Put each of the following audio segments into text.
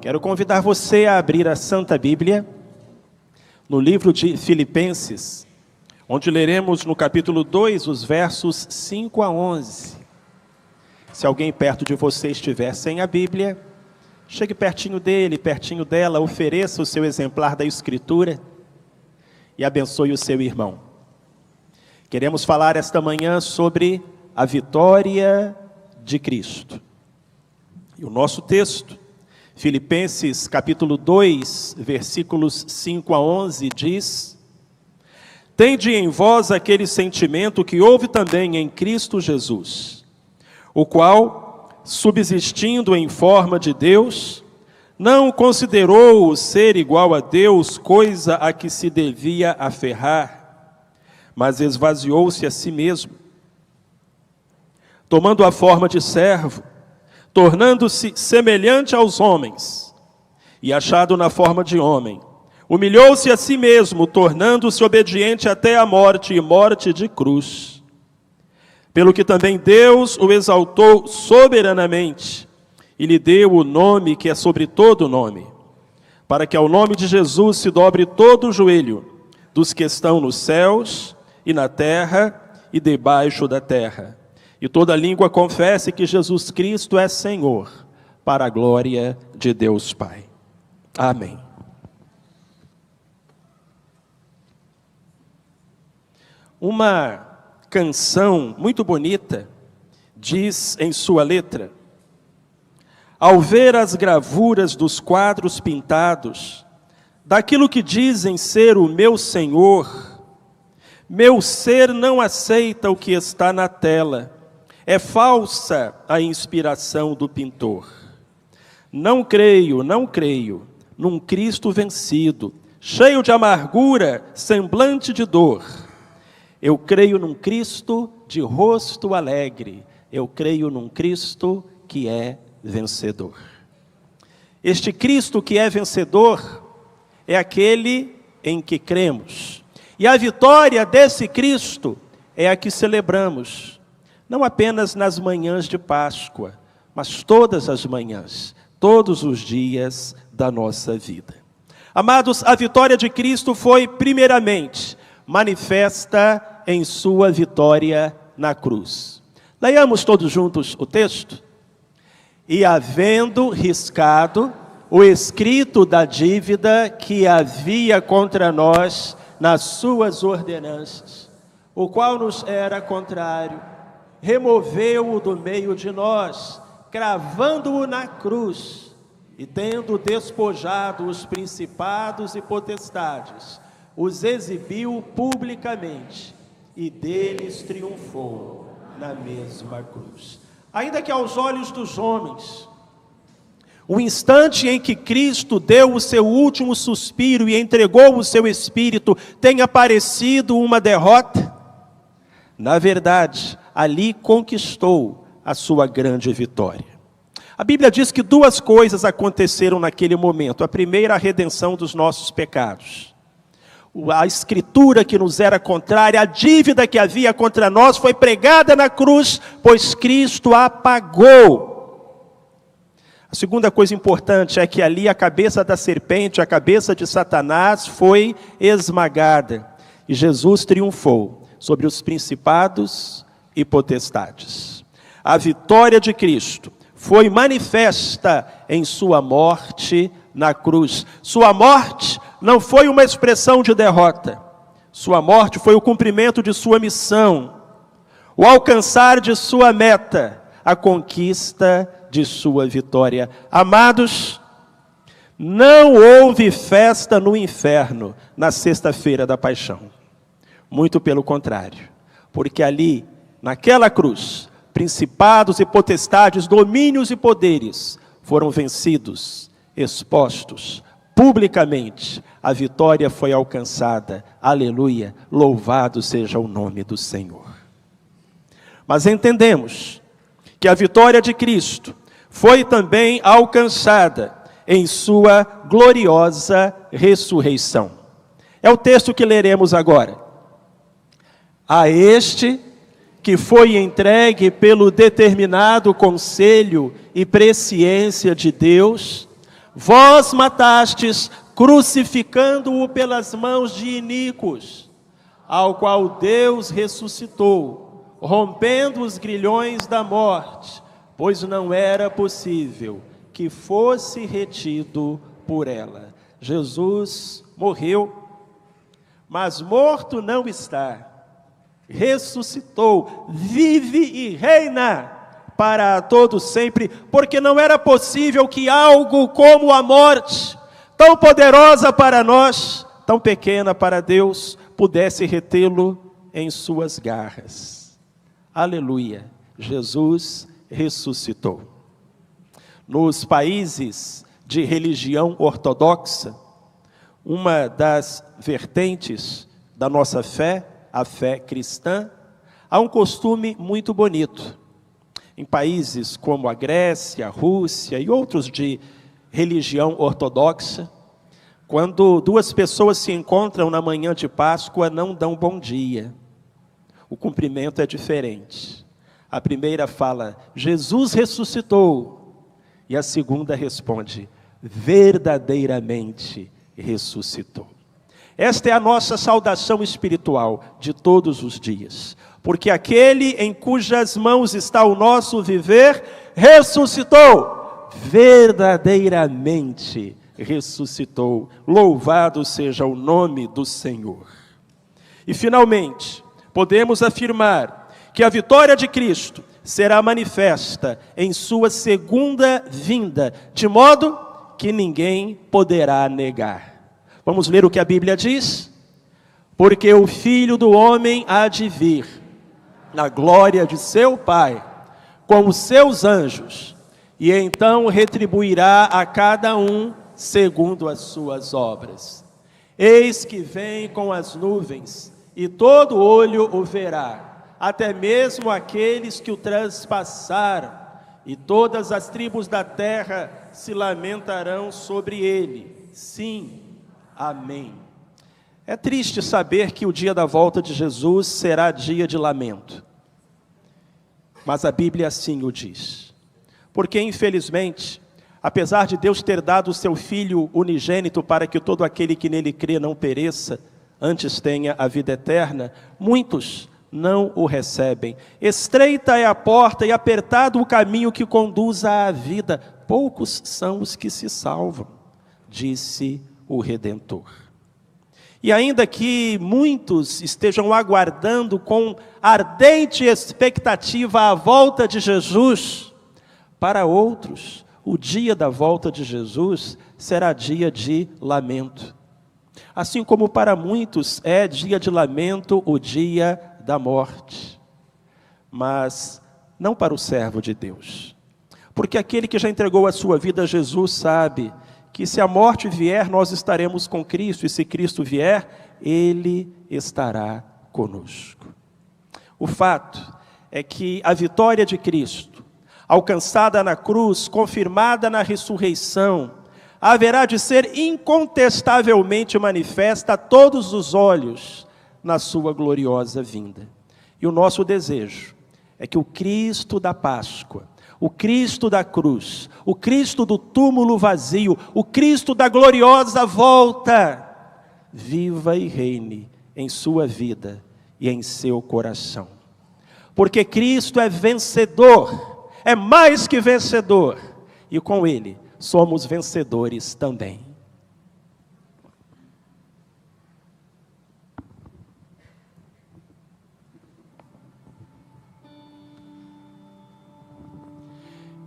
Quero convidar você a abrir a Santa Bíblia no livro de Filipenses, onde leremos no capítulo 2, os versos 5 a 11. Se alguém perto de você estiver sem a Bíblia, chegue pertinho dele, pertinho dela, ofereça o seu exemplar da Escritura e abençoe o seu irmão. Queremos falar esta manhã sobre a vitória de Cristo. E o nosso texto, Filipenses capítulo 2, versículos 5 a 11, diz: Tende em vós aquele sentimento que houve também em Cristo Jesus, o qual, subsistindo em forma de Deus, não considerou o ser igual a Deus coisa a que se devia aferrar, mas esvaziou-se a si mesmo, tomando a forma de servo, tornando-se semelhante aos homens, e achado na forma de homem, humilhou-se a si mesmo, tornando-se obediente até a morte, e morte de cruz. Pelo que também Deus o exaltou soberanamente, e lhe deu o nome que é sobre todo nome, para que ao nome de Jesus se dobre todo o joelho, dos que estão nos céus, e na terra, e debaixo da terra, e toda língua confesse que Jesus Cristo é Senhor, para a glória de Deus Pai. Amém. Uma canção muito bonita diz em sua letra: ao ver as gravuras dos quadros pintados, daquilo que dizem ser o meu Senhor, meu ser não aceita o que está na tela. É falsa a inspiração do pintor. Não creio num Cristo vencido, cheio de amargura, semblante de dor. Eu creio num Cristo de rosto alegre. Eu creio num Cristo que é vencedor. Este Cristo que é vencedor é aquele em que cremos. E a vitória desse Cristo é a que celebramos. Não apenas nas manhãs de Páscoa, mas todas as manhãs, todos os dias da nossa vida. Amados, a vitória de Cristo foi, primeiramente, manifesta em sua vitória na cruz. Leiamos todos juntos o texto. E havendo riscado o escrito da dívida que havia contra nós nas suas ordenanças, o qual nos era contrário, removeu-o do meio de nós, cravando-o na cruz, e tendo despojado os principados e potestades, os exibiu publicamente, e deles triunfou na mesma cruz. Ainda que aos olhos dos homens, o instante em que Cristo deu o seu último suspiro e entregou o seu Espírito tenha parecido uma derrota, na verdade, ali conquistou a sua grande vitória. A Bíblia diz que duas coisas aconteceram naquele momento. A primeira, a redenção dos nossos pecados. A escritura que nos era contrária, a dívida que havia contra nós foi pregada na cruz, pois Cristo a pagou. A segunda coisa importante é que ali a cabeça da serpente, a cabeça de Satanás foi esmagada. E Jesus triunfou sobre os principados e potestades. A vitória de Cristo foi manifesta em sua morte na cruz. Sua morte não foi uma expressão de derrota. Sua morte foi o cumprimento de sua missão, o alcançar de sua meta, a conquista de sua vitória. Amados, não houve festa no inferno na sexta-feira da paixão. Muito pelo contrário, porque ali, naquela cruz, principados e potestades, domínios e poderes foram vencidos, expostos, publicamente. A vitória foi alcançada. Aleluia, louvado seja o nome do Senhor. Mas entendemos que a vitória de Cristo foi também alcançada em sua gloriosa ressurreição. É o texto que leremos agora. A este que foi entregue pelo determinado conselho e presciência de Deus, Vós matastes, crucificando-o pelas mãos de iníquos, ao qual Deus ressuscitou, rompendo os grilhões da morte, pois não era possível que fosse retido por ela. Jesus morreu, mas morto não está. Ressuscitou, vive e reina para todos sempre, porque não era possível que algo como a morte, tão poderosa para nós, tão pequena para Deus, pudesse retê-lo em suas garras. Aleluia! Jesus ressuscitou. Nos países de religião ortodoxa, uma das vertentes da nossa fé, a fé cristã, há um costume muito bonito. Em países como a Grécia, a Rússia e outros de religião ortodoxa, quando duas pessoas se encontram na manhã de Páscoa, não dão bom dia. O cumprimento é diferente. A primeira fala, Jesus ressuscitou. E a segunda responde, verdadeiramente ressuscitou. Esta é a nossa saudação espiritual de todos os dias. Porque aquele em cujas mãos está o nosso viver, ressuscitou. Verdadeiramente ressuscitou. Louvado seja o nome do Senhor. E finalmente, podemos afirmar que a vitória de Cristo será manifesta em sua segunda vinda, de modo que ninguém poderá negar. Vamos ler o que a Bíblia diz? Porque o Filho do Homem há de vir, na glória de seu Pai, com os seus anjos, e então retribuirá a cada um segundo as suas obras. Eis que vem com as nuvens, e todo olho o verá, até mesmo aqueles que o transpassaram, e todas as tribos da terra se lamentarão sobre ele. Sim, amém. É triste saber que o dia da volta de Jesus será dia de lamento. Mas a Bíblia assim o diz. Porque, infelizmente, apesar de Deus ter dado o seu Filho unigênito para que todo aquele que nele crê não pereça, antes tenha a vida eterna, muitos não o recebem. Estreita é a porta e apertado o caminho que conduz à vida. Poucos são os que se salvam, disse o Redentor. E ainda que muitos estejam aguardando com ardente expectativa a volta de Jesus, para outros, o dia da volta de Jesus será dia de lamento. Assim como para muitos é dia de lamento o dia da morte. Mas não para o servo de Deus. Porque aquele que já entregou a sua vida a Jesus sabe que se a morte vier, nós estaremos com Cristo, e se Cristo vier, Ele estará conosco. O fato é que a vitória de Cristo, alcançada na cruz, confirmada na ressurreição, haverá de ser incontestavelmente manifesta a todos os olhos na sua gloriosa vinda. E o nosso desejo é que o Cristo da Páscoa, o Cristo da cruz, o Cristo do túmulo vazio, o Cristo da gloriosa volta, viva e reine em sua vida e em seu coração. Porque Cristo é vencedor, é mais que vencedor, e com Ele somos vencedores também.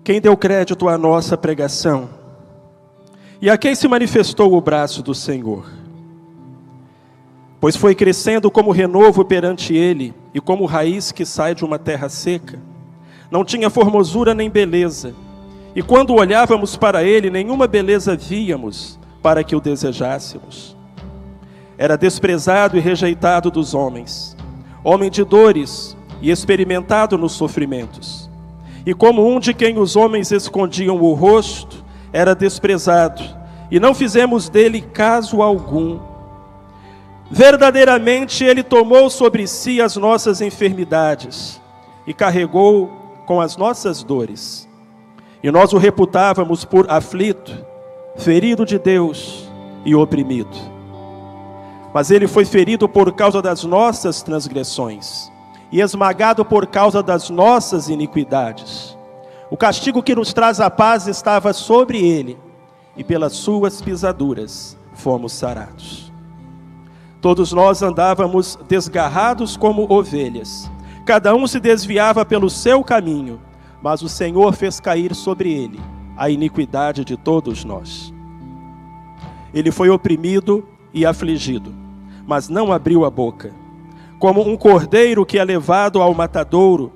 Quem deu crédito à nossa pregação? E a quem se manifestou o braço do Senhor? Pois foi crescendo como renovo perante Ele, e como raiz que sai de uma terra seca. Não tinha formosura nem beleza, e quando olhávamos para Ele, nenhuma beleza víamos para que o desejássemos. Era desprezado e rejeitado dos homens, homem de dores e experimentado nos sofrimentos. E como um de quem os homens escondiam o rosto, era desprezado, e não fizemos dele caso algum. Verdadeiramente Ele tomou sobre si as nossas enfermidades, e carregou com as nossas dores. E nós o reputávamos por aflito, ferido de Deus e oprimido. Mas ele foi ferido por causa das nossas transgressões e esmagado por causa das nossas iniquidades. O castigo que nos traz a paz estava sobre ele, e pelas suas pisaduras fomos sarados. Todos nós andávamos desgarrados como ovelhas, cada um se desviava pelo seu caminho, mas o Senhor fez cair sobre ele a iniquidade de todos nós. Ele foi oprimido e afligido, mas não abriu a boca. Como um cordeiro que é levado ao matadouro,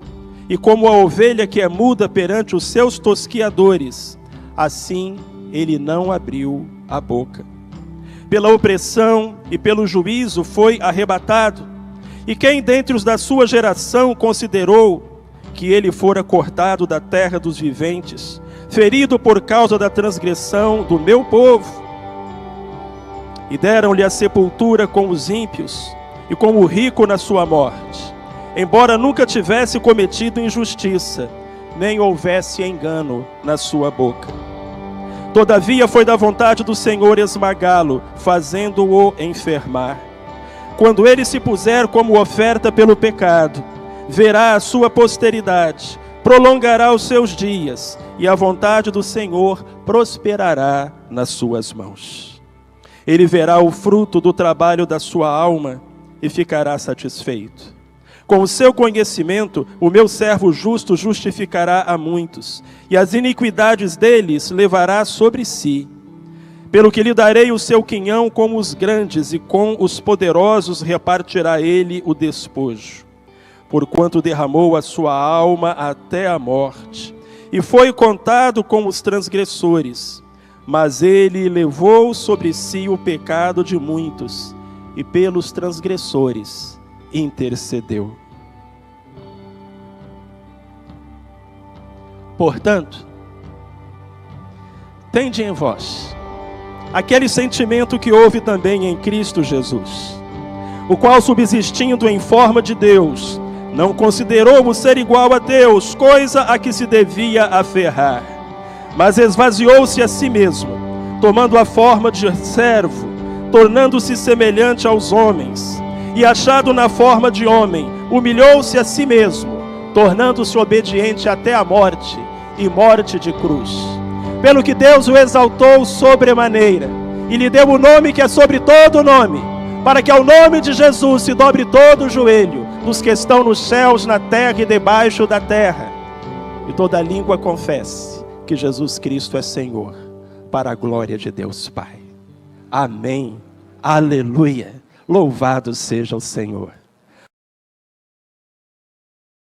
e como a ovelha que é muda perante os seus tosquiadores, assim ele não abriu a boca. Pela opressão e pelo juízo foi arrebatado. E quem dentre os da sua geração considerou que ele fora cortado da terra dos viventes, ferido por causa da transgressão do meu povo? E deram-lhe a sepultura com os ímpios, e como o rico na sua morte, embora nunca tivesse cometido injustiça, nem houvesse engano na sua boca. Todavia foi da vontade do Senhor esmagá-lo, fazendo-o enfermar. Quando ele se puser como oferta pelo pecado, verá a sua posteridade, prolongará os seus dias, e a vontade do Senhor prosperará nas suas mãos. Ele verá o fruto do trabalho da sua alma e ficará satisfeito. Com o seu conhecimento, o meu servo justo justificará a muitos, e as iniquidades deles levará sobre si. Pelo que lhe darei o seu quinhão com os grandes, e com os poderosos repartirá ele o despojo. Porquanto derramou a sua alma até a morte, e foi contado com os transgressores. Mas ele levou sobre si o pecado de muitos, e pelos transgressores intercedeu. Portanto, tende em vós aquele sentimento que houve também em Cristo Jesus, o qual, subsistindo em forma de Deus, não considerou o ser igual a Deus, coisa a que se devia aferrar, mas esvaziou-se a si mesmo, tomando a forma de servo, tornando-se semelhante aos homens, e achado na forma de homem, humilhou-se a si mesmo, tornando-se obediente até a morte, e morte de cruz. Pelo que Deus o exaltou sobremaneira, e lhe deu o nome que é sobre todo nome, para que ao nome de Jesus se dobre todo o joelho, dos que estão nos céus, na terra e debaixo da terra, e toda língua confesse que Jesus Cristo é Senhor, para a glória de Deus Pai. Amém. Aleluia. Louvado seja o Senhor.